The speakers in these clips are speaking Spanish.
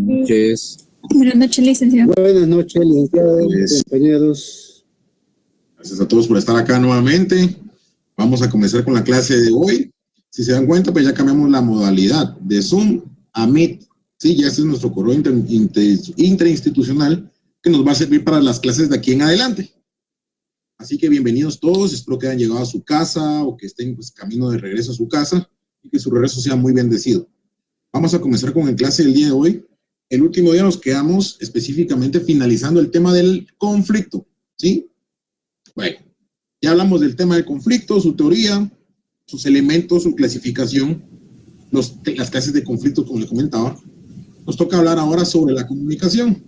noches. Buenas noches, licenciado. Buenas noches, licenciados, compañeros. Gracias a todos por estar acá nuevamente. Vamos a comenzar con la clase de hoy. Si se dan cuenta, pues ya cambiamos la modalidad de Zoom a Meet. Sí, ya este es nuestro correo interinstitucional que nos va a servir para las clases de aquí en adelante. Así que bienvenidos todos. Espero que hayan llegado a su casa o que estén pues, camino de regreso a su casa y que su regreso sea muy bendecido. Vamos a comenzar con la clase del día de hoy. El último día nos quedamos específicamente finalizando el tema del conflicto, ¿sí? Bueno, ya hablamos del tema del conflicto, su teoría, sus elementos, su clasificación, las clases de conflicto, como les comentaba. Nos toca hablar ahora sobre la comunicación.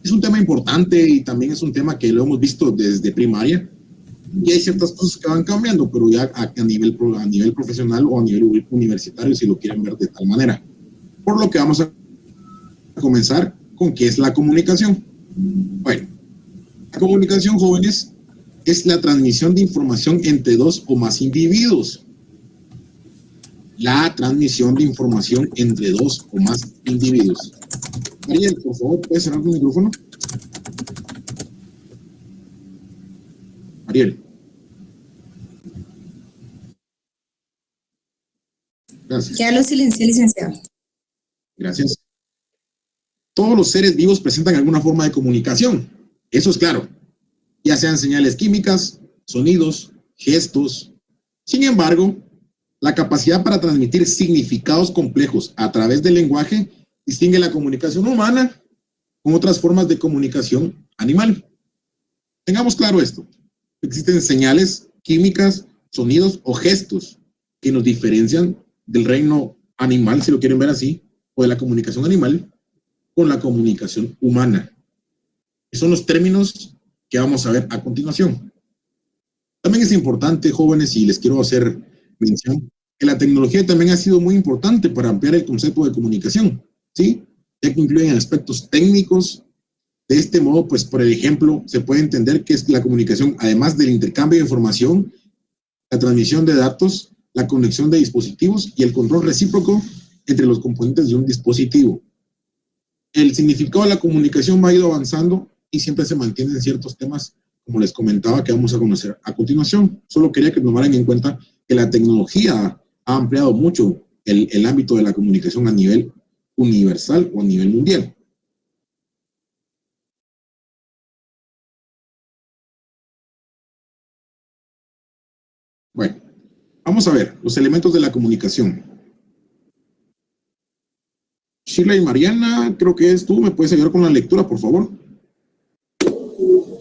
Es un tema importante y también es un tema que lo hemos visto desde primaria. Y hay ciertas cosas que van cambiando, pero ya a nivel profesional o a nivel universitario, si lo quieren ver de tal manera. Por lo que vamos a comenzar con qué es la comunicación. Bueno, la comunicación, jóvenes, es la transmisión de información entre dos o más individuos. La transmisión de información entre dos o más individuos. Ariel, por favor, ¿puedes cerrar tu micrófono? Ariel. Gracias. Ya lo silencié, licenciado. Gracias. Todos los seres vivos presentan alguna forma de comunicación. Eso es claro. Ya sean señales químicas, sonidos, gestos. Sin embargo, la capacidad para transmitir significados complejos a través del lenguaje distingue la comunicación humana con otras formas de comunicación animal. Tengamos claro esto. Existen señales químicas, sonidos o gestos que nos diferencian del reino animal, si lo quieren ver así, o de la comunicación animal con la comunicación humana. Esos son los términos que vamos a ver a continuación. También es importante, jóvenes, y les quiero hacer mención, que la tecnología también ha sido muy importante para ampliar el concepto de comunicación, ¿sí? Ya que incluyen aspectos técnicos. De este modo, pues, por ejemplo, se puede entender que es la comunicación, además del intercambio de información, la transmisión de datos, la conexión de dispositivos y el control recíproco entre los componentes de un dispositivo. El significado de la comunicación va a ir avanzando y siempre se mantienen ciertos temas, como les comentaba, que vamos a conocer a continuación. Solo quería que tomaran en cuenta que la tecnología ha ampliado mucho el ámbito de la comunicación a nivel universal o a nivel mundial. Bueno, vamos a ver los elementos de la comunicación. Sheila y Mariana, creo que es tú, ¿me puedes ayudar con la lectura, por favor?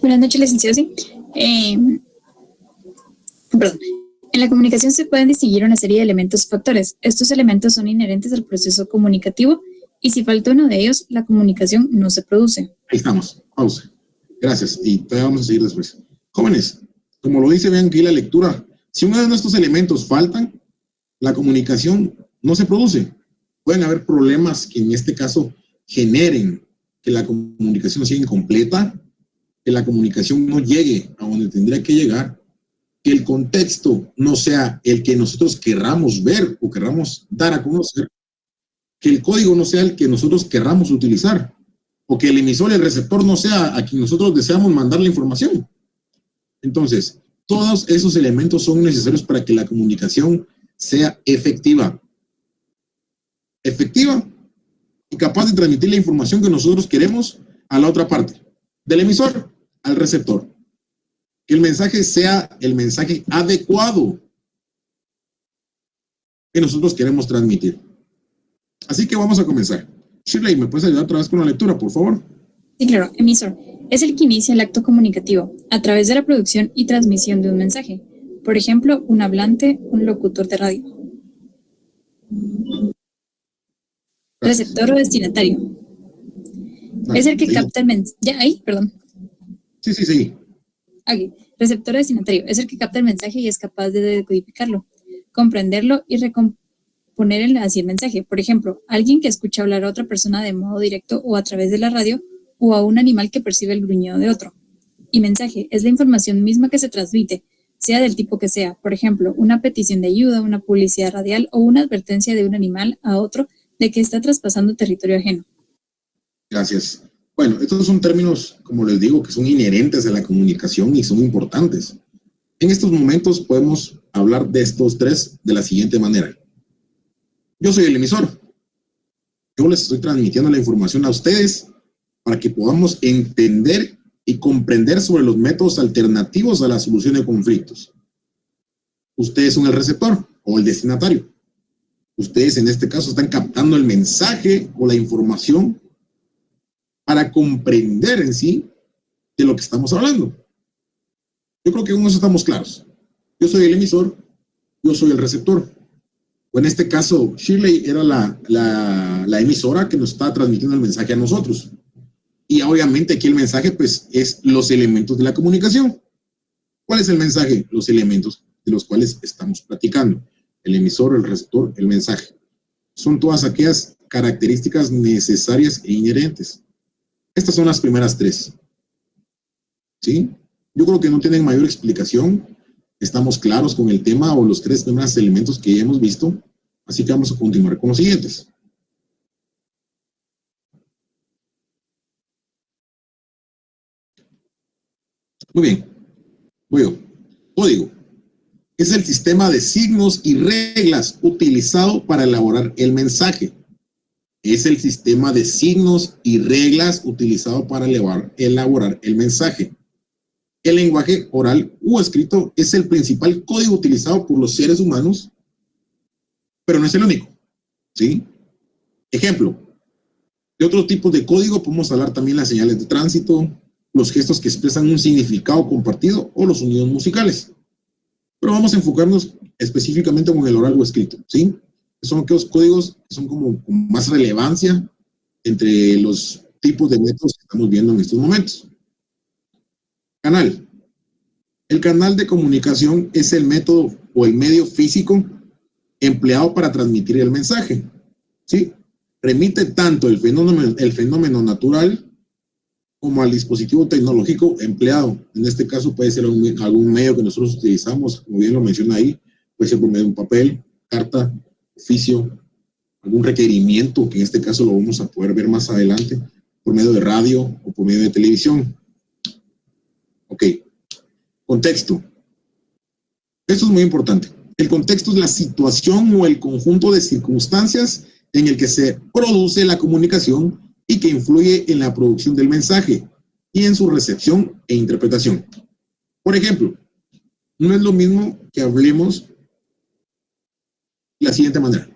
Buenas noches, licenciado. Sí. Perdón. En la comunicación se pueden distinguir una serie de elementos y factores. Estos elementos son inherentes al proceso comunicativo y si falta uno de ellos, la comunicación no se produce. Ahí estamos, pausa. Gracias, y todavía vamos a seguir después. Jóvenes, como lo dice, vean aquí la lectura. Si uno de nuestros elementos faltan, la comunicación no se produce. Pueden haber problemas que en este caso generen que la comunicación sea incompleta, que la comunicación no llegue a donde tendría que llegar, que el contexto no sea el que nosotros querramos ver o querramos dar a conocer, que el código no sea el que nosotros querramos utilizar, o que el emisor y el receptor no sea a quien nosotros deseamos mandar la información. Entonces, todos esos elementos son necesarios para que la comunicación sea efectiva. Efectiva y capaz de transmitir la información que nosotros queremos a la otra parte, del emisor al receptor. Que el mensaje sea el mensaje adecuado que nosotros queremos transmitir. Así que vamos a comenzar. Shirley, ¿me puedes ayudar otra vez con la lectura, por favor? Sí, claro. Emisor es el que inicia el acto comunicativo a través de la producción y transmisión de un mensaje. Por ejemplo, un hablante, un locutor de radio. Gracias. Receptor o destinatario. Es el que capta el mensaje. ¿Ya ahí? Perdón. Sí. Aquí. Receptor o destinatario. Es el que capta el mensaje y es capaz de decodificarlo, comprenderlo y recomponer así el mensaje. Por ejemplo, alguien que escucha hablar a otra persona de modo directo o a través de la radio o a un animal que percibe el gruñido de otro. Y mensaje es la información misma que se transmite, sea del tipo que sea. Por ejemplo, una petición de ayuda, una publicidad radial o una advertencia de un animal a otro de que está traspasando territorio ajeno. Gracias. Bueno, estos son términos, como les digo, que son inherentes a la comunicación y son importantes. En estos momentos podemos hablar de estos tres de la siguiente manera. Yo soy el emisor. Yo les estoy transmitiendo la información a ustedes para que podamos entender y comprender sobre los métodos alternativos a la solución de conflictos. Ustedes son el receptor o el destinatario. Ustedes en este caso están captando el mensaje o la información para comprender en sí de lo que estamos hablando. Yo creo que con eso estamos claros. Yo soy el emisor, yo soy el receptor. O en este caso, Shirley era la emisora que nos está transmitiendo el mensaje a nosotros. Y obviamente aquí el mensaje pues es los elementos de la comunicación. ¿Cuál es el mensaje? Los elementos de los cuales estamos platicando. El emisor, el receptor, el mensaje. Son todas aquellas características necesarias e inherentes. Estas son las primeras tres. ¿Sí? Yo creo que no tienen mayor explicación. Estamos claros con el tema o los tres primeros elementos que ya hemos visto. Así que vamos a continuar con los siguientes. Muy bien. Voy yo. Código. Es el sistema de signos y reglas utilizado para elaborar el mensaje. Es el sistema de signos y reglas utilizado para elaborar el mensaje. El lenguaje oral u escrito es el principal código utilizado por los seres humanos, pero no es el único. ¿Sí? Ejemplo, de otros tipos de código podemos hablar también las señales de tránsito, los gestos que expresan un significado compartido o los sonidos musicales. Pero vamos a enfocarnos específicamente con el oral o escrito, ¿sí? Son aquellos códigos que son como con más relevancia entre los tipos de métodos que estamos viendo en estos momentos. Canal. El canal de comunicación es el método o el medio físico empleado para transmitir el mensaje, ¿sí? Remite tanto el fenómeno natural como al dispositivo tecnológico empleado. En este caso puede ser algún medio que nosotros utilizamos, como bien lo menciona ahí, puede ser por medio de un papel, carta, oficio, algún requerimiento, que en este caso lo vamos a poder ver más adelante, por medio de radio o por medio de televisión. Ok. Contexto. Esto es muy importante. El contexto es la situación o el conjunto de circunstancias en el que se produce la comunicación y que influye en la producción del mensaje y en su recepción e interpretación. Por ejemplo, no es lo mismo que hablemos de la siguiente manera.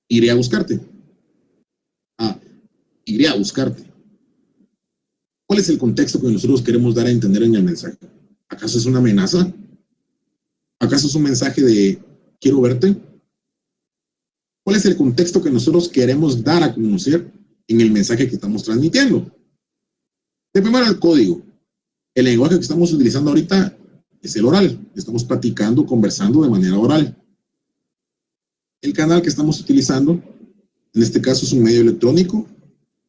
Iré a buscarte. Iré a buscarte. ¿Cuál es el contexto que nosotros queremos dar a entender en el mensaje? ¿Acaso es una amenaza? ¿Acaso es un mensaje de quiero verte? ¿Cuál es el contexto que nosotros queremos dar a conocer en el mensaje que estamos transmitiendo? De primero, el código. El lenguaje que estamos utilizando ahorita es el oral. Estamos platicando, conversando de manera oral. El canal que estamos utilizando, en este caso, es un medio electrónico,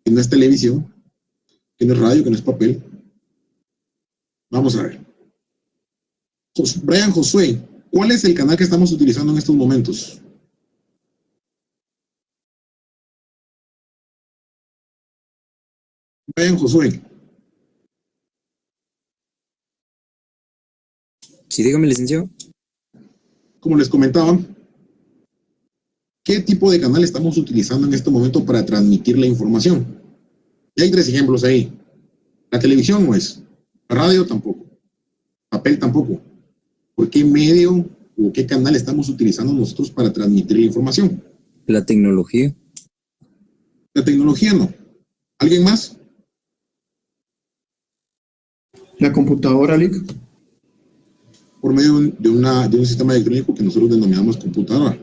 que no es televisión, que no es radio, que no es papel. Vamos a ver. Brian Josué, ¿cuál es el canal que estamos utilizando en estos momentos? Brian Josué. Sí, dígame, licenciado. Como les comentaba, ¿qué tipo de canal estamos utilizando en este momento para transmitir la información? Y hay tres ejemplos ahí. La televisión no es, la radio tampoco, papel tampoco. ¿Por qué medio o qué canal estamos utilizando nosotros para transmitir la información? La tecnología. La tecnología no. ¿Alguien más? La computadora, Lick. Por medio de un sistema electrónico que nosotros denominamos computadora.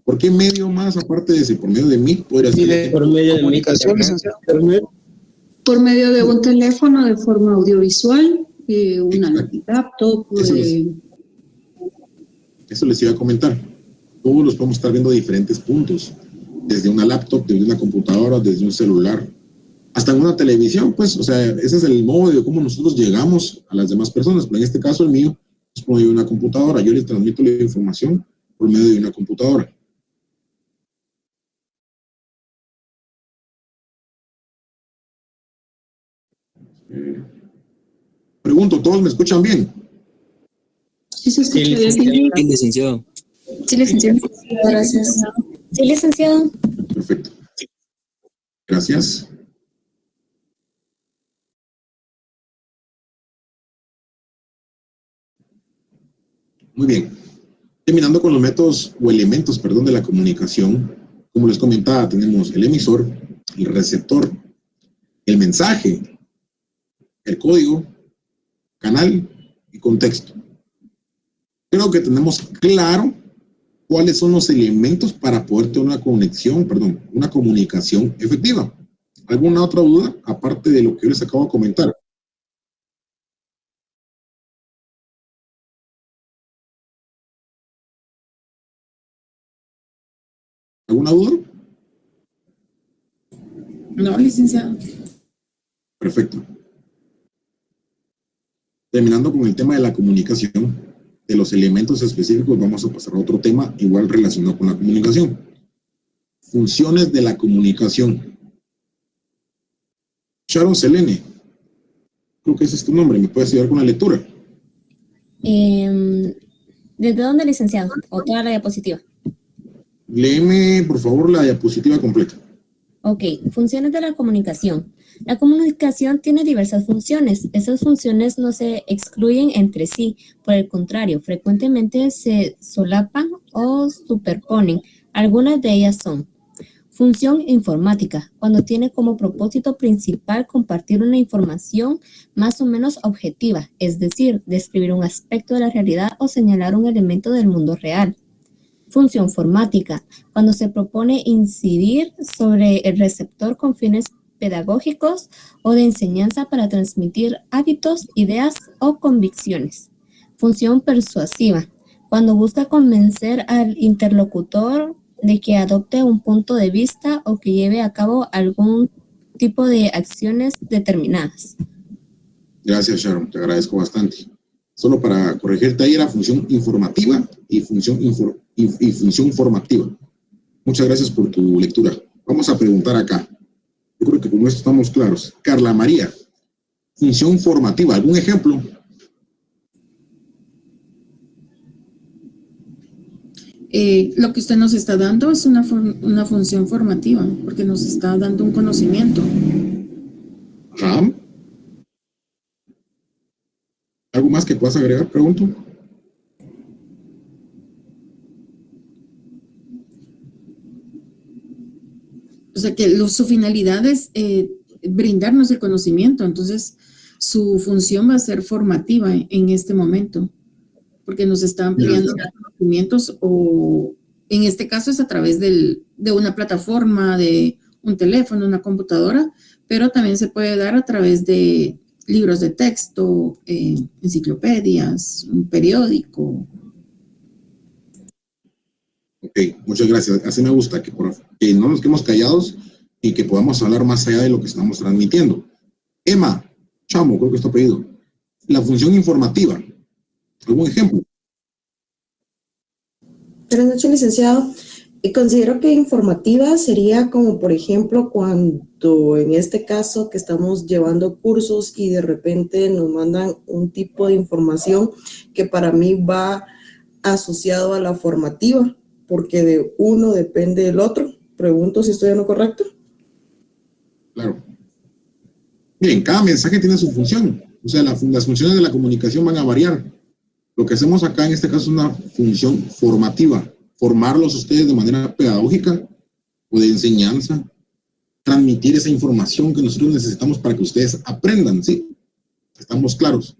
¿Por qué medio más aparte de ese? Por medio de Meet podría ser. Por medio de comunicación, licenciado. Por medio de un teléfono de forma audiovisual, una laptop. Eso les iba a comentar. Todos los podemos estar viendo de diferentes puntos. Desde una laptop, desde una computadora, desde un celular, hasta en una televisión, pues, o sea, ese es el modo de cómo nosotros llegamos a las demás personas. Pero en este caso, el mío es por medio de una computadora. Yo les transmito la información por medio de una computadora. Pregunto, ¿todos me escuchan bien? Sí, se escucha bien. Sí, licenciado. Sí, licenciado. Gracias. Sí, licenciado. Perfecto. Gracias. Muy bien. Terminando con los métodos o elementos, perdón, de la comunicación, como les comentaba, tenemos el emisor, el receptor, el mensaje, el código, canal y contexto. Creo que tenemos claro cuáles son los elementos para poder tener una comunicación efectiva. ¿Alguna otra duda aparte de lo que yo les acabo de comentar? ¿Alguna duda? No, licenciado. Perfecto. Terminando con el tema de la comunicación, de los elementos específicos, vamos a pasar a otro tema igual relacionado con la comunicación. Funciones de la comunicación. Sharon Selene, creo que ese es tu nombre, ¿me puedes ayudar con la lectura? ¿Desde dónde, licenciado? ¿O toda la diapositiva? Léeme, por favor, la diapositiva completa. Ok, funciones de la comunicación. La comunicación tiene diversas funciones. Esas funciones no se excluyen entre sí. Por el contrario, frecuentemente se solapan o superponen. Algunas de ellas son: función informática, cuando tiene como propósito principal compartir una información más o menos objetiva, es decir, describir un aspecto de la realidad o señalar un elemento del mundo real. Función formática, cuando se propone incidir sobre el receptor con fines pedagógicos o de enseñanza para transmitir hábitos, ideas o convicciones. Función persuasiva, cuando busca convencer al interlocutor de que adopte un punto de vista o que lleve a cabo algún tipo de acciones determinadas. Gracias, Sharon, te agradezco bastante. Solo para corregirte, ahí era función informativa y función formativa. Muchas gracias por tu lectura. Vamos a preguntar acá. Yo creo que con esto estamos claros. Carla María, función formativa, ¿algún ejemplo? Lo que usted nos está dando es una función formativa, porque nos está dando un conocimiento. Ajá. ¿Algo más que puedas agregar? Pregunto. O sea que su finalidad es brindarnos el conocimiento, entonces su función va a ser formativa en este momento, porque nos está ampliando los conocimientos, o en este caso es a través de una plataforma, de un teléfono, una computadora, pero también se puede dar a través de libros de texto, enciclopedias, un periódico. Ok, muchas gracias. Así me gusta, que no nos quedemos callados y que podamos hablar más allá de lo que estamos transmitiendo. Emma Chamo, creo que es tu apellido. La función informativa. ¿Algún ejemplo? Buenas noches, licenciado. Considero que informativa sería como, por ejemplo, cuando en este caso que estamos llevando cursos y de repente nos mandan un tipo de información que para mí va asociado a la formativa, porque de uno depende del otro. Pregunto si estoy en lo correcto. Claro. Miren, cada mensaje tiene su función. O sea, las funciones de la comunicación van a variar. Lo que hacemos acá en este caso es una función formativa. Formarlos ustedes de manera pedagógica o de enseñanza. Transmitir esa información que nosotros necesitamos para que ustedes aprendan, ¿sí? Estamos claros.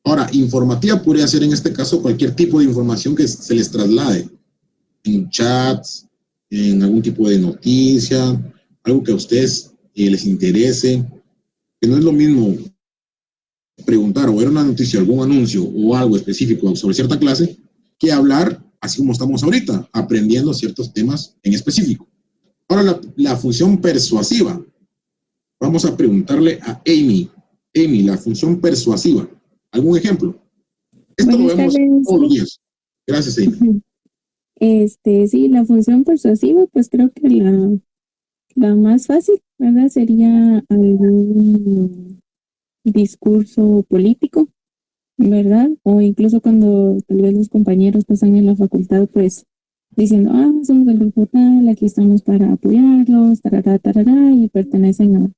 Ahora, informativa podría ser en este caso cualquier tipo de información que se les traslade. En chats, en algún tipo de noticia, algo que a ustedes les interese, que no es lo mismo preguntar o ver una noticia, algún anuncio o algo específico sobre cierta clase, que hablar así como estamos ahorita, aprendiendo ciertos temas en específico. Ahora, la función persuasiva. Vamos a preguntarle a Amy. Amy, la función persuasiva. ¿Algún ejemplo? Esto lo vemos todos los días. Gracias, Amy. Sí, la función persuasiva, pues creo que la más fácil, ¿verdad? Sería discurso político, ¿verdad? O incluso cuando tal vez los compañeros pasan en la facultad, pues diciendo, somos del grupo tal, aquí estamos para apoyarlos, tarará, tarará, y pertenecen a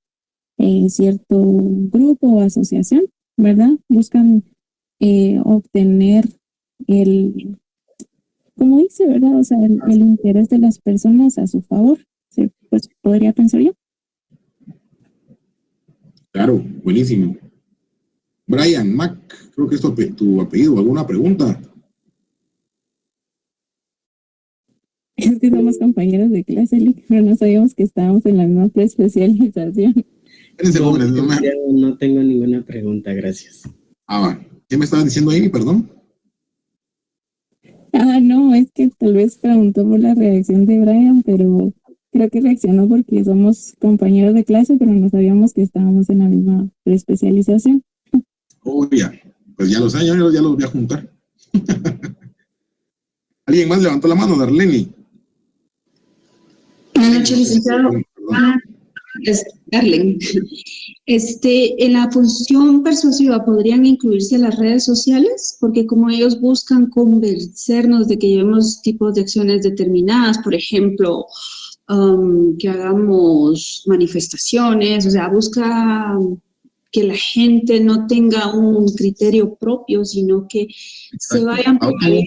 cierto grupo o asociación, ¿verdad? Buscan obtener como dice, ¿verdad? O sea, el interés de las personas a su favor. Sí, pues podría pensar yo. Claro, buenísimo. Brian Mac, creo que es tu apellido. ¿Alguna pregunta? Es que somos compañeros de clase, pero no sabíamos que estábamos en la misma preespecialización. No tengo ninguna pregunta, gracias. Va. ¿Qué me estabas diciendo ahí, perdón? No, es que tal vez preguntó por la reacción de Brian, pero creo que reaccionó porque somos compañeros de clase, pero no sabíamos que estábamos en la misma preespecialización. Ya. Pues ya lo sé, ya los voy a juntar. ¿Alguien más levantó la mano, Darlene? Buenas noches, licenciado. Es Darlene. En la función persuasiva podrían incluirse las redes sociales, porque como ellos buscan convencernos de que llevemos tipos de acciones determinadas, por ejemplo, que hagamos manifestaciones, o sea, busca que la gente no tenga un criterio propio, sino que se vayan por ahí.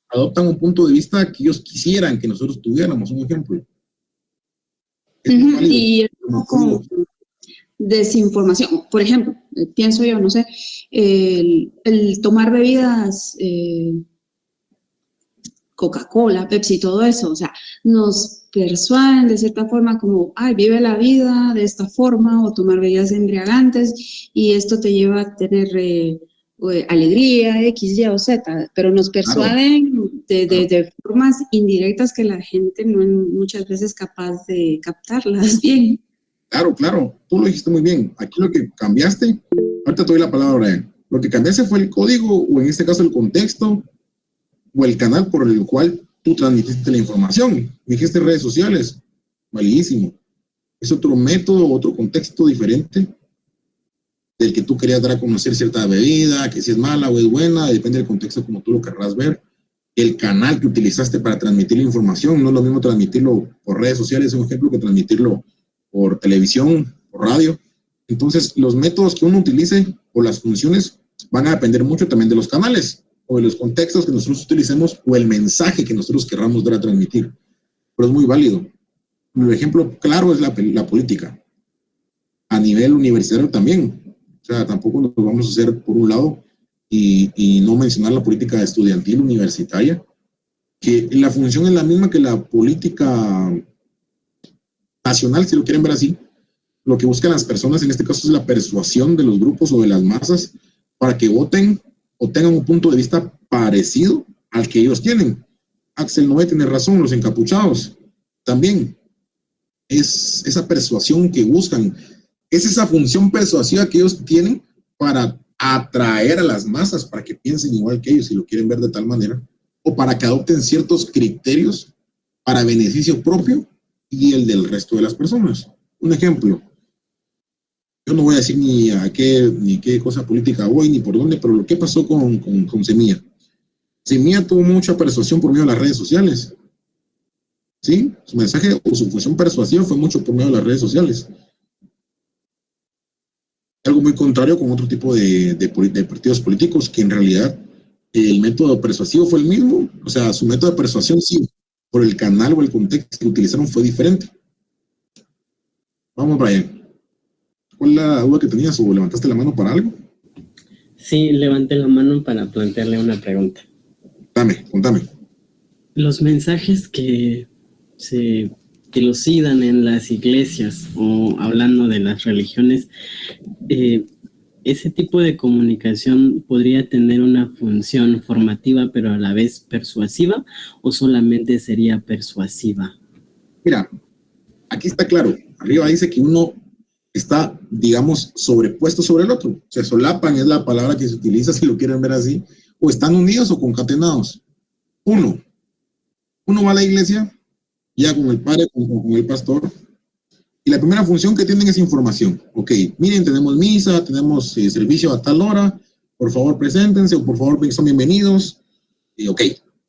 Adoptan un punto de vista que ellos quisieran que nosotros tuviéramos, un ejemplo. Y con desinformación, por ejemplo, pienso yo, no sé, el tomar bebidas, Coca-Cola, Pepsi, todo eso, o sea, nos persuaden de cierta forma como, vive la vida de esta forma, o tomar bebidas embriagantes, y esto te lleva a tener alegría, X, Y o Z, pero nos persuaden de formas indirectas que la gente no es muchas veces capaz de captarlas bien. Claro, tú lo dijiste muy bien. Aquí lo que cambiaste, ahorita te doy la palabra, Brian. Lo que cambiaste fue el código, o en este caso el contexto, o el canal por el cual tú transmitiste la información. Dijiste redes sociales, validísimo. Es otro método, otro contexto diferente del que tú querías dar a conocer cierta bebida, que si es mala o es buena, depende del contexto como tú lo querrás ver. El canal que utilizaste para transmitir la información, no es lo mismo transmitirlo por redes sociales, un ejemplo, que transmitirlo por televisión, por radio. Entonces, los métodos que uno utilice o las funciones van a depender mucho también de los canales o de los contextos que nosotros utilicemos o el mensaje que nosotros querramos dar a transmitir. Pero es muy válido. Un ejemplo claro es la política. A nivel universitario también. O sea, tampoco nos vamos a hacer por un lado y no mencionar la política estudiantil universitaria, que la función es la misma que la política nacional, si lo quieren ver así. Lo que buscan las personas en este caso es la persuasión de los grupos o de las masas para que voten o tengan un punto de vista parecido al que ellos tienen. Axel Noé tiene razón, los encapuchados también. Es esa persuasión que buscan, es esa función persuasiva que ellos tienen para atraer a las masas para que piensen igual que ellos, si lo quieren ver de tal manera, o para que adopten ciertos criterios para beneficio propio y el del resto de las personas. Un ejemplo, yo no voy a decir ni qué cosa política voy, ni por dónde, pero lo que pasó con Semilla. Semilla tuvo mucha persuasión por medio de las redes sociales. ¿Sí? Su mensaje o su función persuasiva fue mucho por medio de las redes sociales. Algo muy contrario con otro tipo de partidos políticos que en realidad el método persuasivo fue el mismo. O sea, su método de persuasión sí, por el canal o el contexto que utilizaron fue diferente. Vamos, Brian. ¿Cuál es la duda que tenías o levantaste la mano para algo? Sí, levanté la mano para plantearle una pregunta. Contame. Los mensajes que los citan en las iglesias o hablando de las religiones, ese tipo de comunicación podría tener una función formativa pero a la vez persuasiva, o solamente sería persuasiva. Mira, aquí está claro, arriba dice que uno está, digamos, sobrepuesto sobre el otro, se solapan, es la palabra que se utiliza si lo quieren ver así, o están unidos o concatenados. Uno va a la iglesia ya con el padre, con el pastor, Y la primera función que tienen es información. Ok, miren, tenemos misa, tenemos servicio a tal hora, por favor preséntense o por favor son bienvenidos. Ok,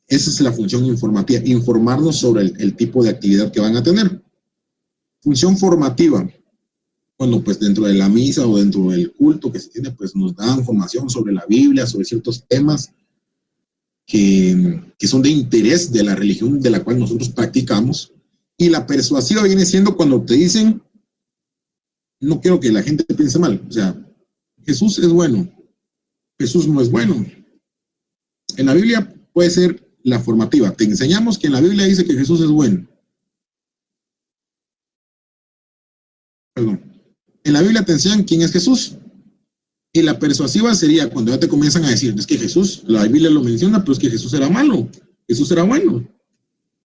esa es la función informativa, informarnos sobre el tipo de actividad que van a tener. Función formativa. Bueno, pues dentro de la misa o dentro del culto que se tiene, pues nos dan formación sobre la Biblia, sobre ciertos temas que son de interés de la religión de la cual nosotros practicamos. Y la persuasiva viene siendo cuando te dicen, no quiero que la gente piense mal, o sea, Jesús es bueno, Jesús no es bueno. En la Biblia puede ser la formativa, te enseñamos que en la Biblia dice que Jesús es bueno. Perdón. En la Biblia te enseñan quién es Jesús. Y la persuasiva sería cuando ya te comienzan a decir, es que Jesús, la Biblia lo menciona, pero es que Jesús era malo, Jesús era bueno.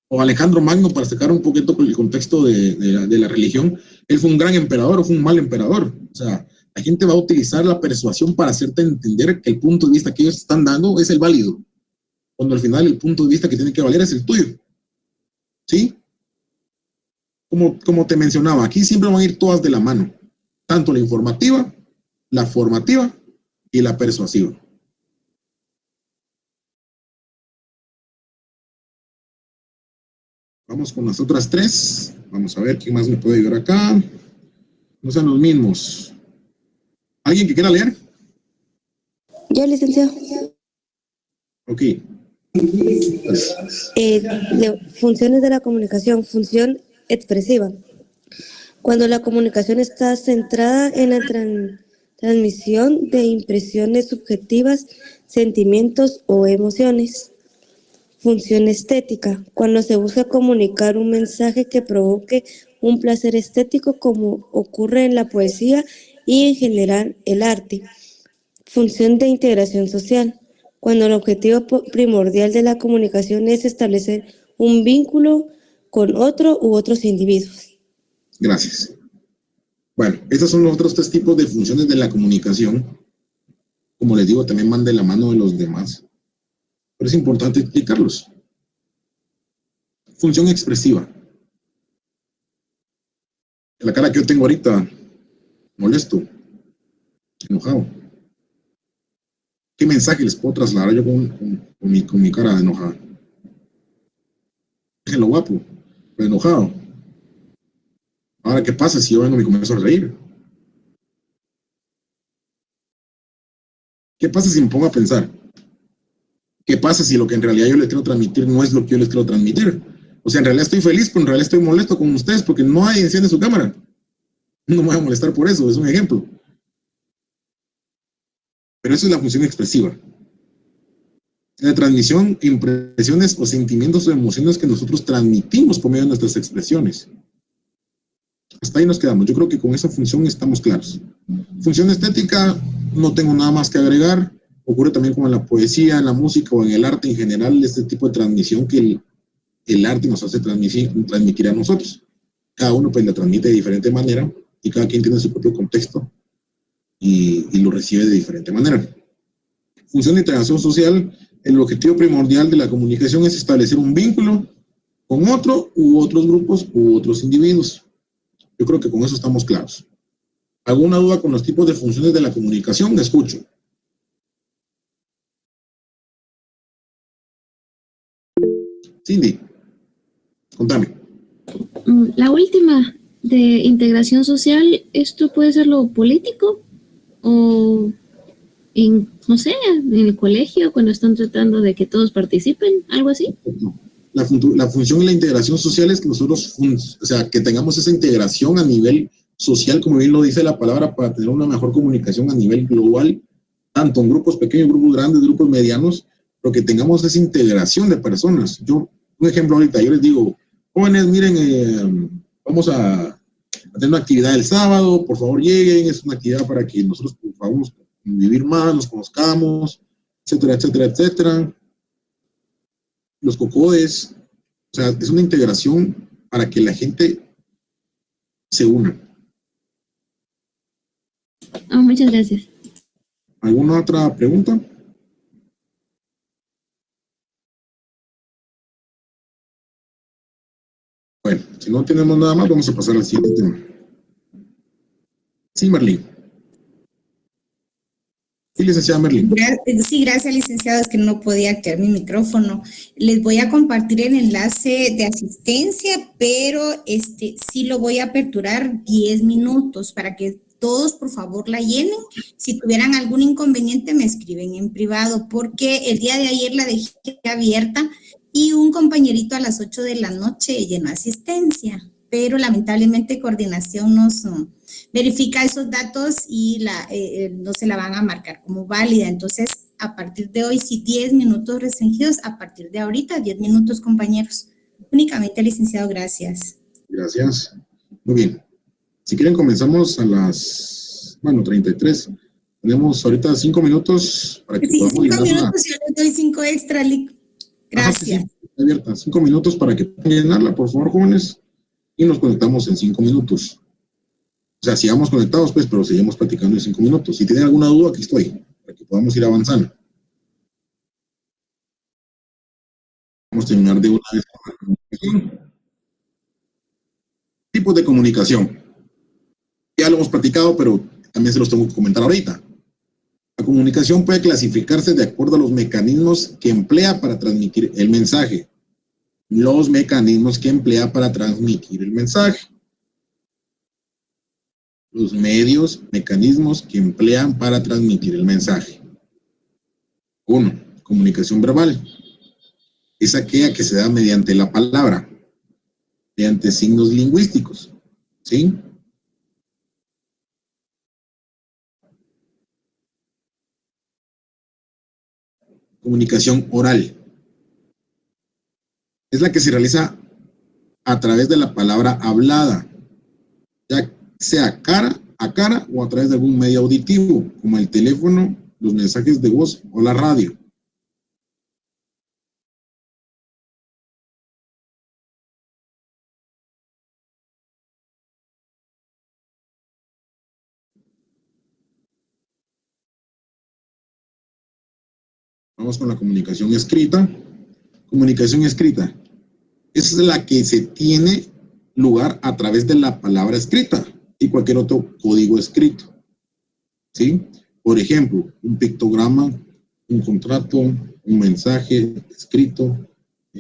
O Alejandro Magno, para sacar un poquito con el contexto de la religión, él fue un gran emperador o fue un mal emperador. O sea, la gente va a utilizar la persuasión para hacerte entender que el punto de vista que ellos están dando es el válido, cuando al final el punto de vista que tiene que valer es el tuyo. ¿Sí? Como te mencionaba, aquí siempre van a ir todas de la mano, tanto la informativa, la formativa y la persuasiva. Vamos con las otras tres. Vamos a ver quién más me puede ayudar acá. No sean los mismos. ¿Alguien que quiera leer? Yo, licenciado. Ok. Funciones de la comunicación. Función expresiva. Cuando la comunicación está centrada en la transmisión de impresiones subjetivas, sentimientos o emociones. Función estética, cuando se busca comunicar un mensaje que provoque un placer estético, como ocurre en la poesía y en general el arte. Función de integración social, cuando el objetivo primordial de la comunicación es establecer un vínculo con otro u otros individuos. Gracias. Bueno, estos son los otros tres tipos de funciones de la comunicación. Como les digo, también van de la mano de los demás. Pero es importante explicarlos. Función expresiva. La cara que yo tengo ahorita, molesto, enojado. ¿Qué mensaje les puedo trasladar yo con mi cara enojada? Déjenlo guapo, pero enojado. Ahora, ¿qué pasa si yo vengo y me comienzo a reír? ¿Qué pasa si me pongo a pensar? ¿Qué pasa si lo que en realidad yo les quiero transmitir no es lo que yo les quiero transmitir? O sea, en realidad estoy feliz, pero en realidad estoy molesto con ustedes porque no hay enciende su cámara. No me voy a molestar por eso, es un ejemplo. Pero eso es la función expresiva. La transmisión, impresiones o sentimientos o emociones que nosotros transmitimos por medio de nuestras expresiones. Hasta ahí nos quedamos. Yo creo que con esa función estamos claros. Función estética, no tengo nada más que agregar. Ocurre también como en la poesía, en la música o en el arte en general, este tipo de transmisión que el arte nos hace transmitir a nosotros. Cada uno pues la transmite de diferente manera y cada quien tiene su propio contexto y lo recibe de diferente manera. Función de integración social, el objetivo primordial de la comunicación es establecer un vínculo con otro u otros grupos u otros individuos. Yo creo que con eso estamos claros. ¿Alguna duda con los tipos de funciones de la comunicación? Escucho. Cindy, contame. La última, de integración social, ¿esto puede ser lo político? O no sé, en el colegio, cuando están tratando de que todos participen, algo así. La función y la integración social es que nosotros, o sea, que tengamos esa integración a nivel social, como bien lo dice la palabra, para tener una mejor comunicación a nivel global, tanto en grupos pequeños, grupos grandes, grupos medianos, pero que tengamos esa integración de personas. Un ejemplo ahorita, yo les digo, jóvenes, miren, vamos a tener una actividad el sábado, por favor lleguen, es una actividad para que nosotros podamos vivir más, nos conozcamos, etcétera, etcétera, etcétera. Los cocodes, o sea, es una integración para que la gente se una. Muchas gracias. ¿Alguna otra pregunta? Bueno, si no tenemos nada más, vamos a pasar al siguiente tema. Sí, Merlin. Sí, licenciada Merlin. Sí, gracias, licenciado. Es que no podía activar mi micrófono. Les voy a compartir el enlace de asistencia, pero sí lo voy a aperturar 10 minutos para que todos, por favor, la llenen. Si tuvieran algún inconveniente, me escriben en privado, porque el día de ayer la dejé abierta y un compañerito a las 8 de la noche llenó asistencia, pero lamentablemente coordinación nos verifica esos datos y no se la van a marcar como válida. Entonces, a partir de hoy, sí, 10 minutos restringidos, a partir de ahorita, 10 minutos, compañeros. Únicamente, licenciado, gracias. Gracias. Muy bien. Si quieren, comenzamos a las, 33. Tenemos ahorita 5 minutos para que podamos 5 minutos, yo les doy 5 extra, gracias. Sí, está abierta. 5 minutos para que puedan llenarla, por favor, jóvenes, y nos conectamos en 5 minutos. O sea, sigamos conectados, pues, pero seguimos platicando en 5 minutos. Si tienen alguna duda, aquí estoy, para que podamos ir avanzando. Vamos a terminar de una vez con la comunicación. Tipos de comunicación. Ya lo hemos platicado, pero también se los tengo que comentar ahorita. La comunicación puede clasificarse de acuerdo a los mecanismos que emplea para transmitir el mensaje. Los mecanismos que emplea para transmitir el mensaje. Los medios, mecanismos que emplean para transmitir el mensaje. 1. Comunicación verbal. Es aquella que se da mediante la palabra, mediante signos lingüísticos. ¿Sí? Comunicación oral. Es la que se realiza a través de la palabra hablada, ya sea cara a cara o a través de algún medio auditivo, como el teléfono, los mensajes de voz o la radio. Vamos con la comunicación escrita. Comunicación escrita. Esa es la que se tiene lugar a través de la palabra escrita y cualquier otro código escrito. ¿Sí? Por ejemplo, un pictograma, un contrato, un mensaje escrito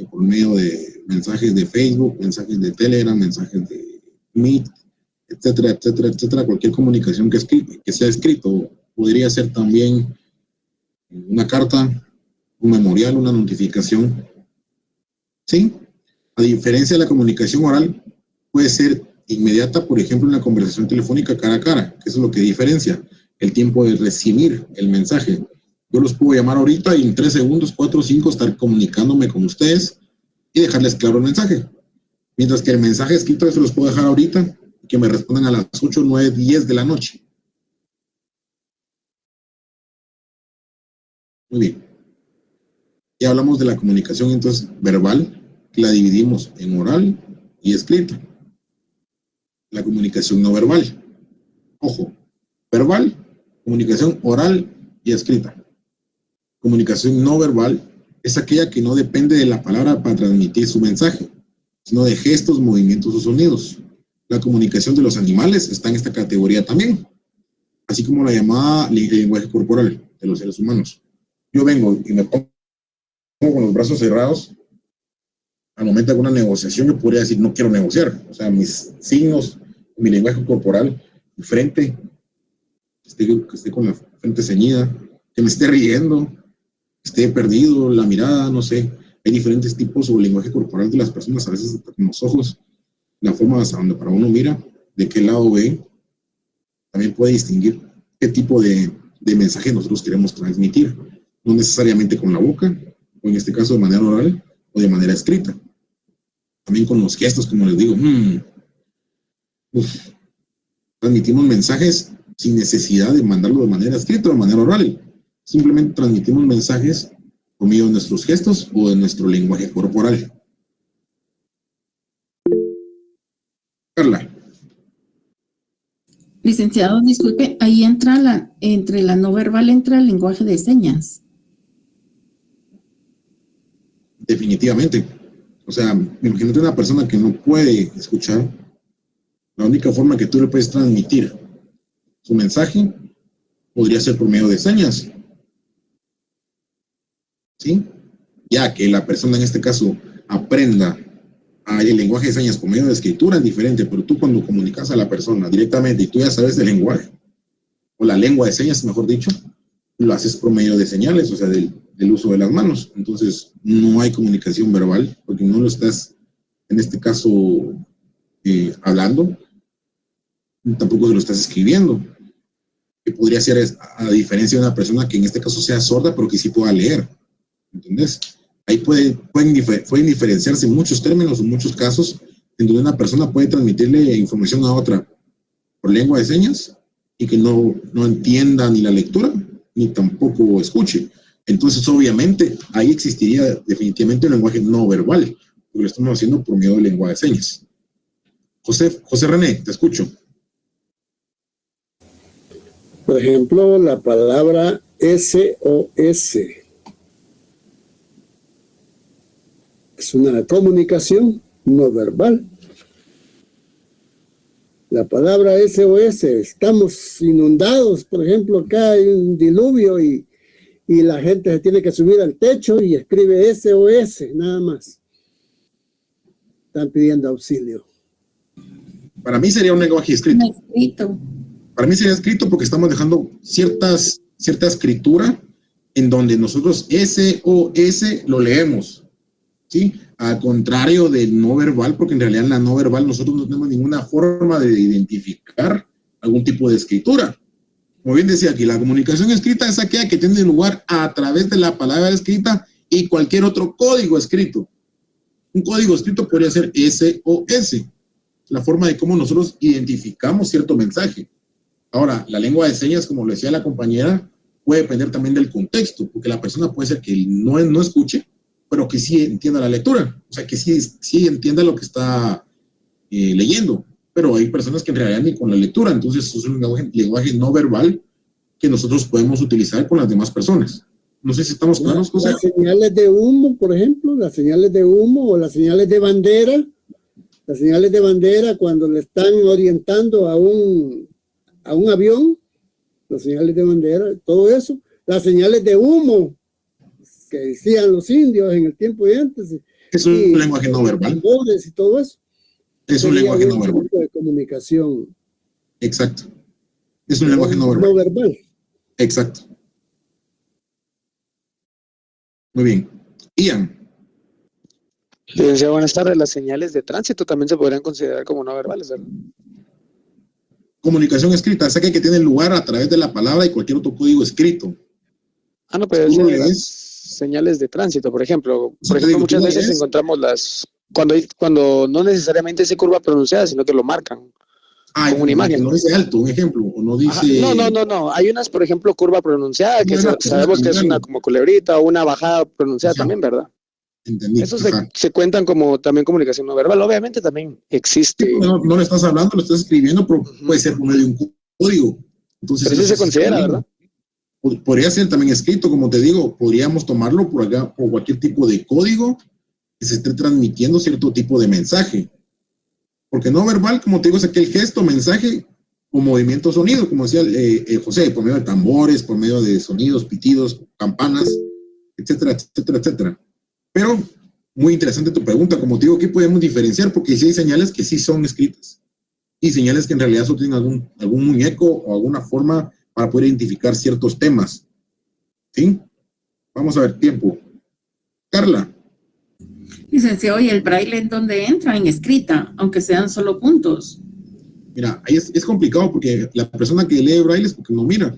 por medio de mensajes de Facebook, mensajes de Telegram, mensajes de Meet, etcétera, etcétera, etcétera. Cualquier comunicación que sea escrito podría ser también una carta, un memorial, una notificación. ¿Sí? A diferencia de la comunicación oral, puede ser inmediata, por ejemplo, una conversación telefónica cara a cara, que eso es lo que diferencia el tiempo de recibir el mensaje. Yo los puedo llamar ahorita y en 3 segundos, 4 o 5, estar comunicándome con ustedes y dejarles claro el mensaje. Mientras que el mensaje escrito se los puedo dejar ahorita y que me respondan a las 8, 9, 10 de la noche. Muy bien. Ya hablamos de la comunicación entonces verbal, que la dividimos en oral y escrita. La comunicación no verbal. Ojo, verbal, comunicación oral y escrita. Comunicación no verbal es aquella que no depende de la palabra para transmitir su mensaje, sino de gestos, movimientos o sonidos. La comunicación de los animales está en esta categoría también, así como la llamada lenguaje corporal de los seres humanos. Yo vengo y me pongo con los brazos cerrados. Al momento de alguna negociación yo podría decir no quiero negociar. O sea, mis signos, mi lenguaje corporal, mi frente, que esté con la frente ceñida, que me esté riendo, que esté perdido, la mirada, no sé. Hay diferentes tipos o lenguaje corporal de las personas, a veces con los ojos, la forma hasta donde para uno mira, de qué lado ve, también puede distinguir qué tipo de mensaje nosotros queremos transmitir. No necesariamente con la boca, o en este caso de manera oral o de manera escrita. También con los gestos, como les digo. Transmitimos mensajes sin necesidad de mandarlo de manera escrita o de manera oral. Simplemente transmitimos mensajes por medio de nuestros gestos o de nuestro lenguaje corporal. Carla. Licenciado, disculpe, ahí entra entre la no verbal entra el lenguaje de señas. Definitivamente. O sea, imagínate una persona que no puede escuchar. La única forma que tú le puedes transmitir su mensaje, podría ser por medio de señas. ¿Sí? Ya que la persona en este caso aprenda el lenguaje de señas por medio de escritura es diferente, pero tú cuando comunicas a la persona directamente y tú ya sabes el lenguaje, o la lengua de señas, mejor dicho, lo haces por medio de señales, o sea, del uso de las manos. Entonces, no hay comunicación verbal, porque no lo estás, en este caso, hablando, tampoco se lo estás escribiendo. Que podría ser a diferencia de una persona que en este caso sea sorda, pero que sí pueda leer. ¿Entendés? Ahí pueden diferenciarse muchos términos o muchos casos en donde una persona puede transmitirle información a otra por lengua de señas y que no entienda ni la lectura ni tampoco escuche. Entonces, obviamente, ahí existiría definitivamente un lenguaje no verbal, porque lo estamos haciendo por medio de lengua de señas. José René, te escucho. Por ejemplo, la palabra SOS. Es una comunicación no verbal. La palabra SOS, estamos inundados, por ejemplo, acá hay un diluvio y la gente se tiene que subir al techo y escribe SOS, nada más. Están pidiendo auxilio. Para mí sería un lenguaje escrito. Escrito. Para mí sería escrito porque estamos dejando cierta escritura en donde nosotros SOS lo leemos, ¿sí? Al contrario del no verbal, porque en realidad en la no verbal nosotros no tenemos ninguna forma de identificar algún tipo de escritura. Como bien decía aquí, la comunicación escrita es aquella que tiene lugar a través de la palabra escrita y cualquier otro código escrito. Un código escrito podría ser SOS, la forma de cómo nosotros identificamos cierto mensaje. Ahora, la lengua de señas, como lo decía la compañera, puede depender también del contexto, porque la persona puede ser que no escuche, pero que sí entienda la lectura, o sea, que sí entienda lo que está leyendo, pero hay personas que en realidad ni con la lectura, entonces es un lenguaje no verbal que nosotros podemos utilizar con las demás personas. No sé si estamos claros, José. Las señales de humo, por ejemplo, las señales de humo o las señales de bandera. Las señales de bandera cuando le están orientando a un avión, las señales de bandera, todo eso. Las señales de humo que decían los indios en el tiempo de antes. Es un lenguaje no verbal. Y todo eso. Es un lenguaje no verbal. Tipo de comunicación. Exacto. Es un lenguaje no verbal. No verbal. Exacto. Muy bien. Ian. Licenciado, buenas tardes. Las señales de tránsito también se podrían considerar como no verbales, ¿verdad? Comunicación escrita, es aquella que tiene lugar a través de la palabra y cualquier otro código escrito. Ah, no, pero es señales de tránsito, por ejemplo. Por ejemplo, muchas veces encontramos cuando no necesariamente dice curva pronunciada, sino que lo marcan. Como una imagen. No dice alto, un ejemplo, o no dice... No. Hay unas, por ejemplo, curva pronunciada, que sabemos que es una como culebrita o una bajada pronunciada también, ¿verdad? Entendí. Eso se cuentan como también comunicación no verbal. Obviamente también existe. No le estás hablando, lo estás escribiendo, pero puede ser por medio de un código. Entonces, pero eso se considera, ¿verdad? Podría ser también escrito, como te digo, podríamos tomarlo por acá, por cualquier tipo de código que se esté transmitiendo cierto tipo de mensaje. Porque no verbal, como te digo, es aquel gesto, mensaje o movimiento sonido, como decía José, por medio de tambores, por medio de sonidos, pitidos, campanas, etcétera, etcétera, etcétera. Pero muy interesante tu pregunta, como te digo, ¿qué podemos diferenciar? Porque sí hay señales que sí son escritas y señales que en realidad solo tienen algún muñeco o alguna forma para poder identificar ciertos temas. ¿Sí? Vamos a ver, tiempo. Carla. Licenciado, ¿y el braille en dónde entra? En escrita, aunque sean solo puntos. Mira, ahí es complicado porque la persona que lee braille es porque no mira.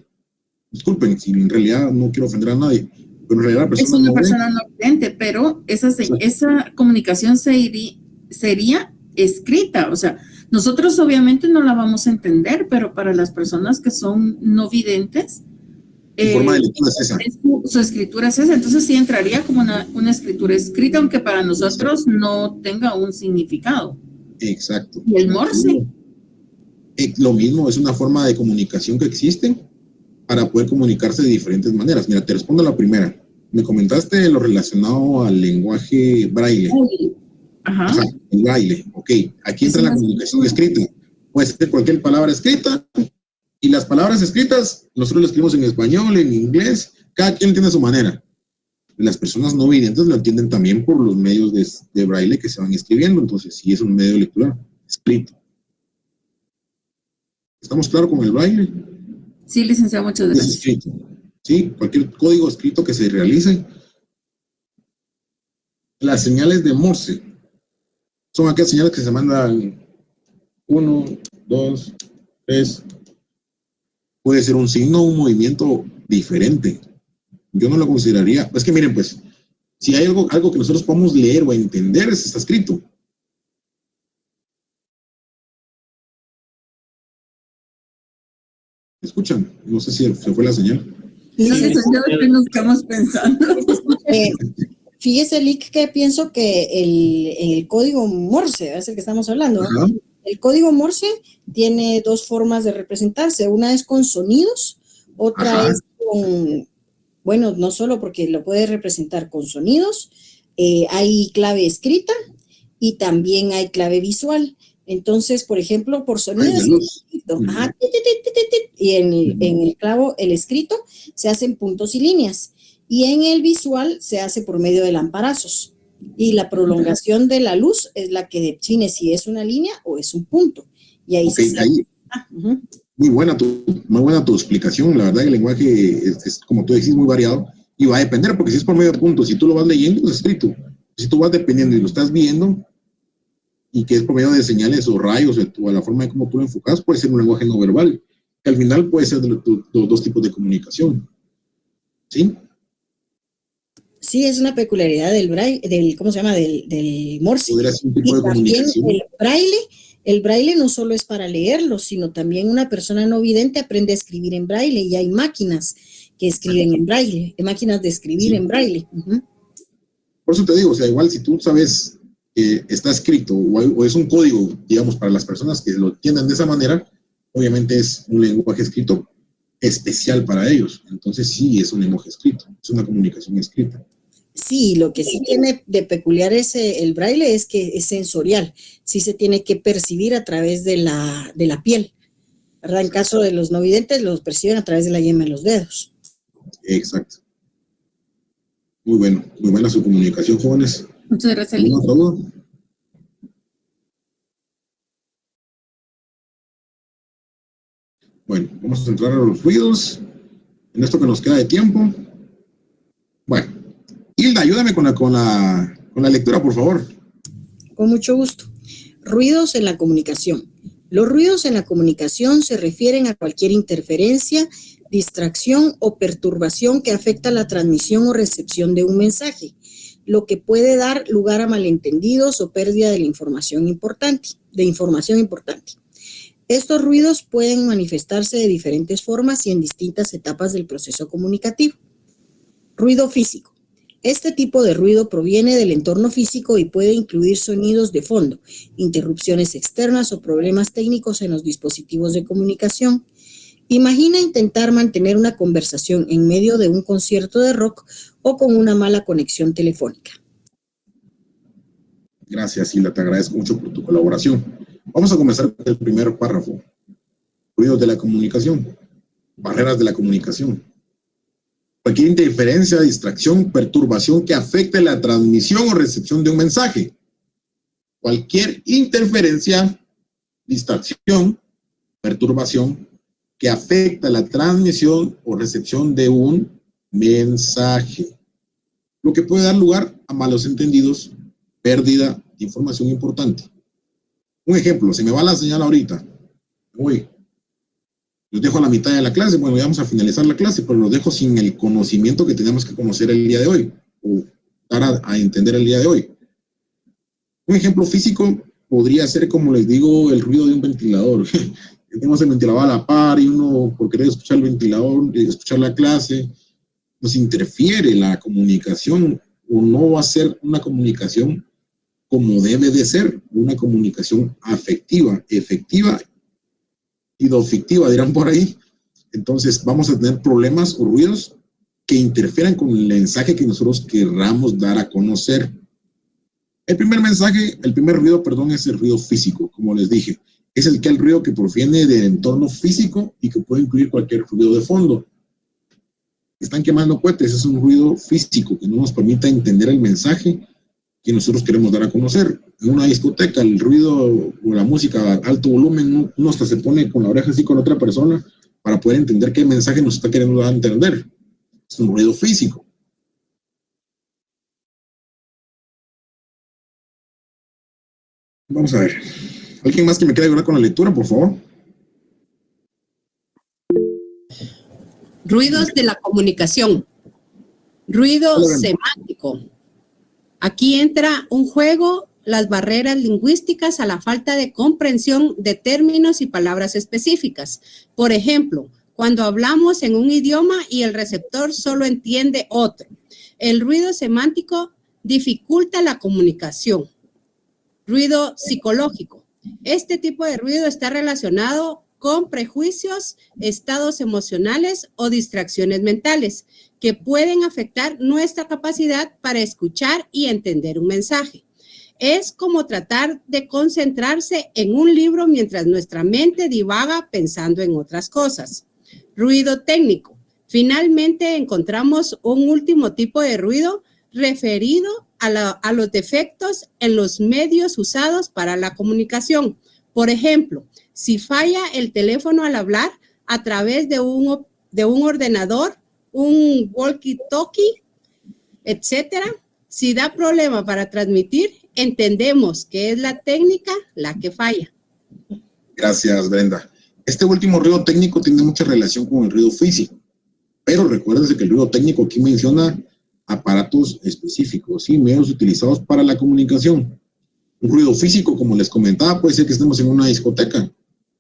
Disculpen, si en realidad no quiero ofender a nadie, pero en realidad la persona es una no persona no vidente, pero esa comunicación sería escrita. O sea, nosotros obviamente no la vamos a entender, pero para las personas que son no videntes, su forma de lectura es esa. Su escritura es esa. Entonces sí entraría como una escritura escrita, aunque para nosotros no tenga un significado. Exacto. ¿Y el Morse? Lo mismo, es una forma de comunicación que existe para poder comunicarse de diferentes maneras. Mira, te respondo a la primera. Me comentaste lo relacionado al lenguaje braille. Ajá. El braille, ok. Aquí entra la comunicación escrita. Puede ser cualquier palabra escrita Y las palabras escritas, nosotros las escribimos en español, en inglés, cada quien entiende a su manera. Las personas no videntes lo entienden también por los medios de braille que se van escribiendo, entonces sí es un medio de lectura escrito. ¿Estamos claros con el braille? Sí, licenciado, muchas gracias. Es escrito. Sí, cualquier código escrito que se realice. Las señales de Morse son aquellas señales que se mandan 1, 2, 3. Puede ser un signo o un movimiento diferente. Yo no lo consideraría. Es que miren, pues, si hay algo que nosotros podemos leer o entender, está escrito. ¿Escuchan? No sé si se fue la señal. No sé, señor, que nos estamos pensando. Fíjese, Lick, que pienso que el código Morse, es el que estamos hablando, ¿no? El código Morse tiene dos formas de representarse. Una es con sonidos, otra es con, bueno, no solo porque lo puede representar con sonidos, hay clave escrita y también hay clave visual. Entonces, por ejemplo, por sonidos, y en el clavo, el escrito, se hacen puntos y líneas. Y en el visual se hace por medio de lamparazos. Y la prolongación de la luz es la que define si es una línea o es un punto. Y ahí Muy buena tu explicación. La verdad que el lenguaje es, como tú decís, muy variado. Y va a depender, porque si es por medio de puntos, si tú lo vas leyendo, es escrito. Si tú vas dependiendo y lo estás viendo, y que es por medio de señales o rayos, o la forma de cómo tú lo enfocas, puede ser un lenguaje no verbal, que al final puede ser de los dos tipos de comunicación. ¿Sí? Sí, es una peculiaridad del braille, ¿cómo se llama? Del Morse. Podría ser un tipo y de también comunicación. el braille no solo es para leerlo, sino también una persona no vidente aprende a escribir en braille y hay máquinas que escriben en braille, máquinas de escribir en braille. Por eso te digo, o sea, igual si tú sabes que está escrito o es un código, digamos, para las personas que lo entiendan de esa manera, obviamente es un lenguaje escrito especial para ellos. Entonces sí, es un lenguaje escrito, es una comunicación escrita. Sí, lo que sí tiene de peculiar el braille es que es sensorial, sí se tiene que percibir a través de la piel, ¿verdad? En caso de los no videntes, los perciben a través de la yema de los dedos. Exacto. Muy buena su comunicación, jóvenes. Muchas gracias, ¿Alguna otra duda? Bueno, vamos a entrar a los ruidos en esto que nos queda de tiempo. Bueno, Hilda, ayúdame con la lectura, por favor. Con mucho gusto. Ruidos en la comunicación. Los ruidos en la comunicación se refieren a cualquier interferencia, distracción o perturbación que afecta la transmisión o recepción de un mensaje, lo que puede dar lugar a malentendidos o pérdida de información importante. Estos ruidos pueden manifestarse de diferentes formas y en distintas etapas del proceso comunicativo. Ruido físico. Este tipo de ruido proviene del entorno físico y puede incluir sonidos de fondo, interrupciones externas o problemas técnicos en los dispositivos de comunicación. Imagina intentar mantener una conversación en medio de un concierto de rock o con una mala conexión telefónica. Gracias, Hilda, te agradezco mucho por tu colaboración. Vamos a comenzar con el primer párrafo. Ruidos de la comunicación. Barreras de la comunicación. Cualquier interferencia, distracción, perturbación que afecte la transmisión o recepción de un mensaje. Cualquier interferencia, distracción, perturbación que afecta la transmisión o recepción de un mensaje. Lo que puede dar lugar a malos entendidos, pérdida de información importante. Un ejemplo, se me va la señal ahorita. Uy, los dejo a la mitad de la clase, bueno, ya vamos a finalizar la clase, pero los dejo sin el conocimiento que tenemos que conocer el día de hoy, o dar a entender el día de hoy. Un ejemplo físico podría ser, como les digo, el ruido de un ventilador. Tenemos el ventilador a la par y uno, por querer escuchar el ventilador, escuchar la clase, nos interfiere la comunicación, o no va a ser una comunicación como debe de ser, una comunicación afectiva, efectiva y dofictiva, dirán por ahí. Entonces vamos a tener problemas o ruidos que interfieran con el mensaje que nosotros querramos dar a conocer. El primer ruido, es el ruido físico, como les dije. es el ruido que proviene del entorno físico y que puede incluir cualquier ruido de fondo. Están quemando cohetes, es un ruido físico que no nos permite entender el mensaje que nosotros queremos dar a conocer. En una discoteca, el ruido o la música a alto volumen, uno hasta se pone con la oreja así con otra persona para poder entender qué mensaje nos está queriendo dar a entender. Es un ruido físico. Vamos a ver. ¿Alguien más que me quiera ayudar con la lectura, por favor? Ruidos de la comunicación. Ruido semántico. Aquí entra un juego, las barreras lingüísticas a la falta de comprensión de términos y palabras específicas. Por ejemplo, cuando hablamos en un idioma y el receptor solo entiende otro. El ruido semántico dificulta la comunicación. Ruido psicológico. Este tipo de ruido está relacionado con prejuicios, estados emocionales o distracciones mentales que pueden afectar nuestra capacidad para escuchar y entender un mensaje. Es como tratar de concentrarse en un libro mientras nuestra mente divaga pensando en otras cosas. Ruido técnico. Finalmente encontramos un último tipo de ruido referido a los defectos en los medios usados para la comunicación. Por ejemplo, si falla el teléfono al hablar a través de un ordenador, un walkie-talkie, etcétera, si da problema para transmitir, entendemos que es la técnica la que falla. Gracias, Brenda. Este último ruido técnico tiene mucha relación con el ruido físico, pero recuérdense que el ruido técnico aquí menciona aparatos específicos, ¿sí? Medios utilizados para la comunicación. Un ruido físico, como les comentaba, puede ser que estemos en una discoteca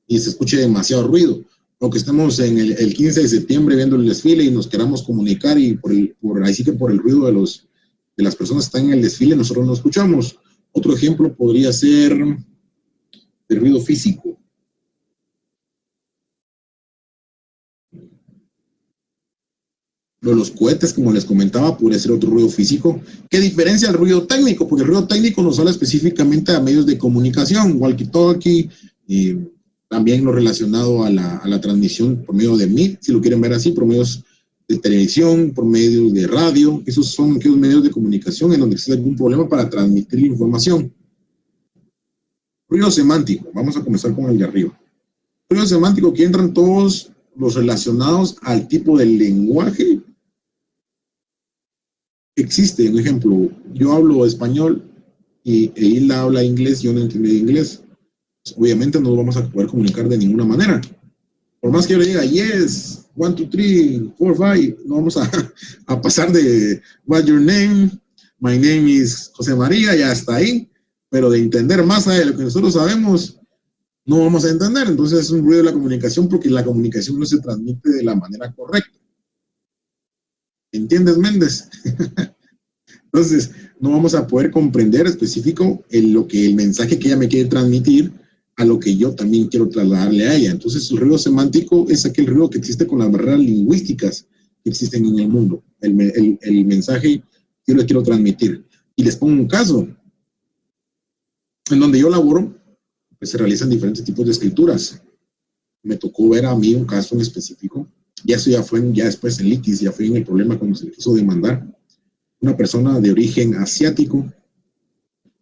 y se escuche demasiado ruido, o que estemos en el 15 de septiembre viendo el desfile y nos queramos comunicar y por el ruido de las personas que están en el desfile nosotros no escuchamos. Otro ejemplo podría ser el ruido físico. Lo de los cohetes, como les comentaba, podría ser otro ruido físico. ¿Qué diferencia el ruido técnico? Porque el ruido técnico nos habla específicamente a medios de comunicación, walkie-talkie, también lo relacionado a la transmisión por medio de Meet, si lo quieren ver así, por medios de televisión, por medios de radio. Esos son aquellos medios de comunicación en donde existe algún problema para transmitir la información. Ruido semántico. Vamos a comenzar con el de arriba. Ruido semántico, que entran todos los relacionados al tipo de lenguaje. Existe, un ejemplo, yo hablo español y Hilda habla inglés, yo no entiendo inglés. Pues obviamente no nos vamos a poder comunicar de ninguna manera. Por más que yo le diga, yes, 1, 2, 3, 4, 5, no vamos a pasar de what's your name, my name is José María, ya está ahí, pero de entender más de lo que nosotros sabemos, no vamos a entender. Entonces es un ruido de la comunicación porque la comunicación no se transmite de la manera correcta. ¿Entiendes, Méndez? Entonces, no vamos a poder comprender específico el mensaje que ella me quiere transmitir a lo que yo también quiero trasladarle a ella. Entonces, el ruido semántico es aquel ruido que existe con las barreras lingüísticas que existen en el mundo. El mensaje que yo le quiero transmitir. Y les pongo un caso. En donde yo laboro, pues se realizan diferentes tipos de escrituras. Me tocó ver a mí un caso en específico. Ya eso ya fue, ya después en litis, ya fue en el problema cuando se le quiso demandar. Una persona de origen asiático.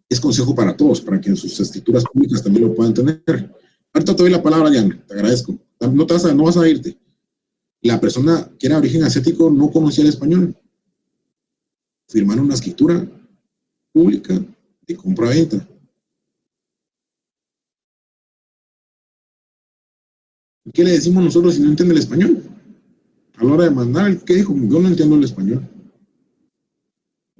Es consejo para todos, para que en sus escrituras públicas también lo puedan tener. Ahorita te doy la palabra, Diana, te agradezco. No vas a irte. La persona que era de origen asiático no conocía el español. Firmaron una escritura pública de compra-venta. ¿Qué le decimos nosotros si no entiende el español? A la hora de mandar, ¿qué dijo? Yo no entiendo el español.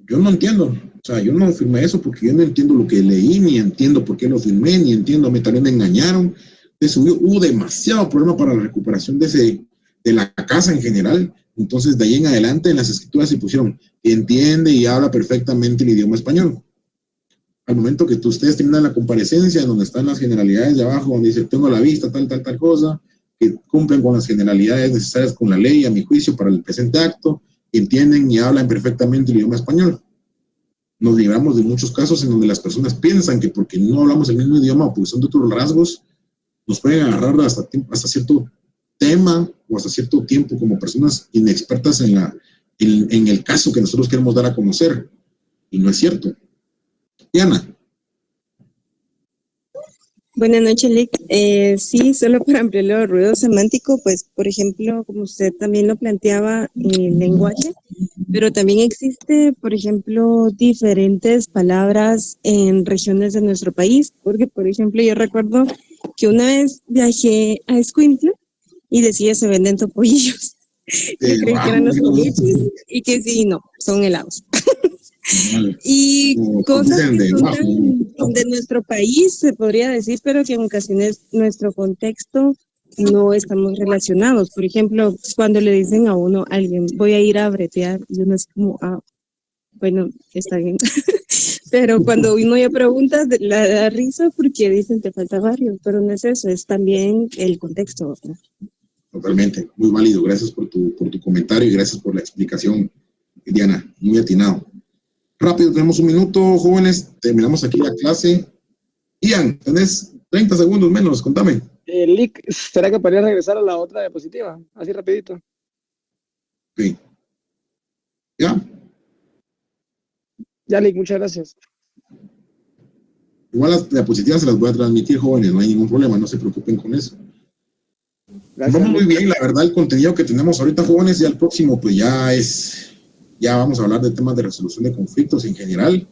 Yo no entiendo. O sea, yo no firmé eso porque yo no entiendo lo que leí, ni entiendo por qué lo firmé, ni entiendo, también me engañaron. Entonces hubo demasiado problema para la recuperación de la casa en general. Entonces, de ahí en adelante, en las escrituras se pusieron, entiende y habla perfectamente el idioma español. Al momento que ustedes terminan la comparecencia, en donde están las generalidades de abajo, donde dice, tengo a la vista tal cosa, que cumplen con las generalidades necesarias con la ley, a mi juicio, para el presente acto, entienden y hablan perfectamente el idioma español. Nos libramos de muchos casos en donde las personas piensan que porque no hablamos el mismo idioma o porque son de otros rasgos, nos pueden agarrar hasta cierto tema o hasta cierto tiempo como personas inexpertas en el caso que nosotros queremos dar a conocer. Y no es cierto. Diana. Buenas noches, Lick. Sí, solo para ampliar el ruido semántico, pues, por ejemplo, como usted también lo planteaba, el lenguaje, pero también existe, por ejemplo, diferentes palabras en regiones de nuestro país, porque, por ejemplo, yo recuerdo que una vez viajé a Escuintla y decía se venden topollillos. Yo creí que eran los topollillos y que sí, no, son helados. Y cosas que son de nuestro país, se podría decir, pero que en ocasiones nuestro contexto no estamos relacionados. Por ejemplo, cuando le dicen a uno, alguien, voy a ir a bretear, y uno es como, bueno, está bien. Pero cuando uno ya pregunta, la da risa porque dicen te falta barrio, pero no es eso, es también el contexto. Totalmente, muy válido. Gracias por tu comentario y gracias por la explicación, Diana, muy atinado. Rápido, tenemos un minuto, jóvenes, terminamos aquí la clase. Ian, tenés 30 segundos menos, contame. Lick, ¿será que podría regresar a la otra diapositiva? Así rapidito. Ok. ¿Ya? Ya, Lick, muchas gracias. Igual las diapositivas se las voy a transmitir, jóvenes, no hay ningún problema, no se preocupen con eso. Gracias, vamos muy bien, la verdad, el contenido que tenemos ahorita, jóvenes, ya el próximo, pues ya vamos a hablar de temas de resolución de conflictos en general.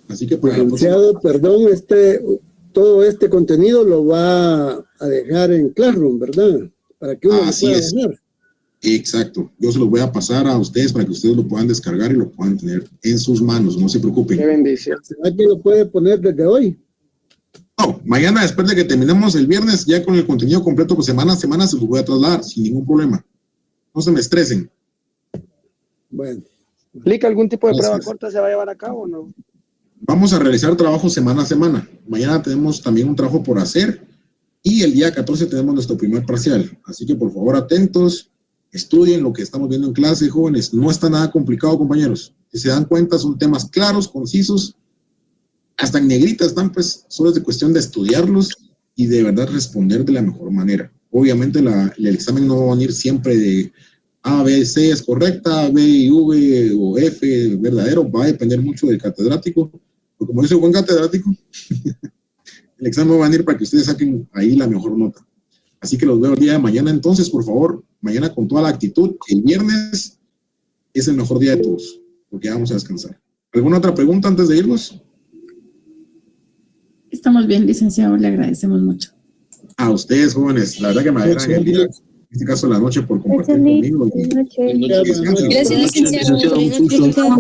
Así que pues, licenciado, perdón, todo este contenido lo va a dejar en Classroom, ¿verdad? Para que uno lo pueda dejar. Exacto. Yo se los voy a pasar a ustedes para que ustedes lo puedan descargar y lo puedan tener en sus manos. No se preocupen. Qué bendición. ¿Será que lo puede poner desde hoy? No, mañana después de que terminemos el viernes, ya con el contenido completo, pues semana a semana se los voy a trasladar sin ningún problema. No se me estresen. Bueno. ¿Lick, algún tipo de prueba corta se va a llevar a cabo o no? Vamos a realizar trabajo semana a semana. Mañana tenemos también un trabajo por hacer y el día 14 tenemos nuestro primer parcial. Así que por favor atentos, estudien lo que estamos viendo en clase, jóvenes. No está nada complicado, compañeros. Si se dan cuenta, son temas claros, concisos, hasta en negrita están, pues, solo es de cuestión de estudiarlos y de verdad responder de la mejor manera. Obviamente el examen no va a venir siempre de A, B, C es correcta, B y V o F verdadero, va a depender mucho del catedrático. Pero como dice buen catedrático, el examen va a venir para que ustedes saquen ahí la mejor nota. Así que los veo el día de mañana. Entonces, por favor, mañana con toda la actitud. El viernes es el mejor día de todos, porque ya vamos a descansar. ¿Alguna otra pregunta antes de irnos? Estamos bien, licenciado, le agradecemos mucho. A ustedes, jóvenes, la verdad que me alegran el día, en este caso la noche, por compartir conmigo. Gracias, licenciado. Gracias, licenciado.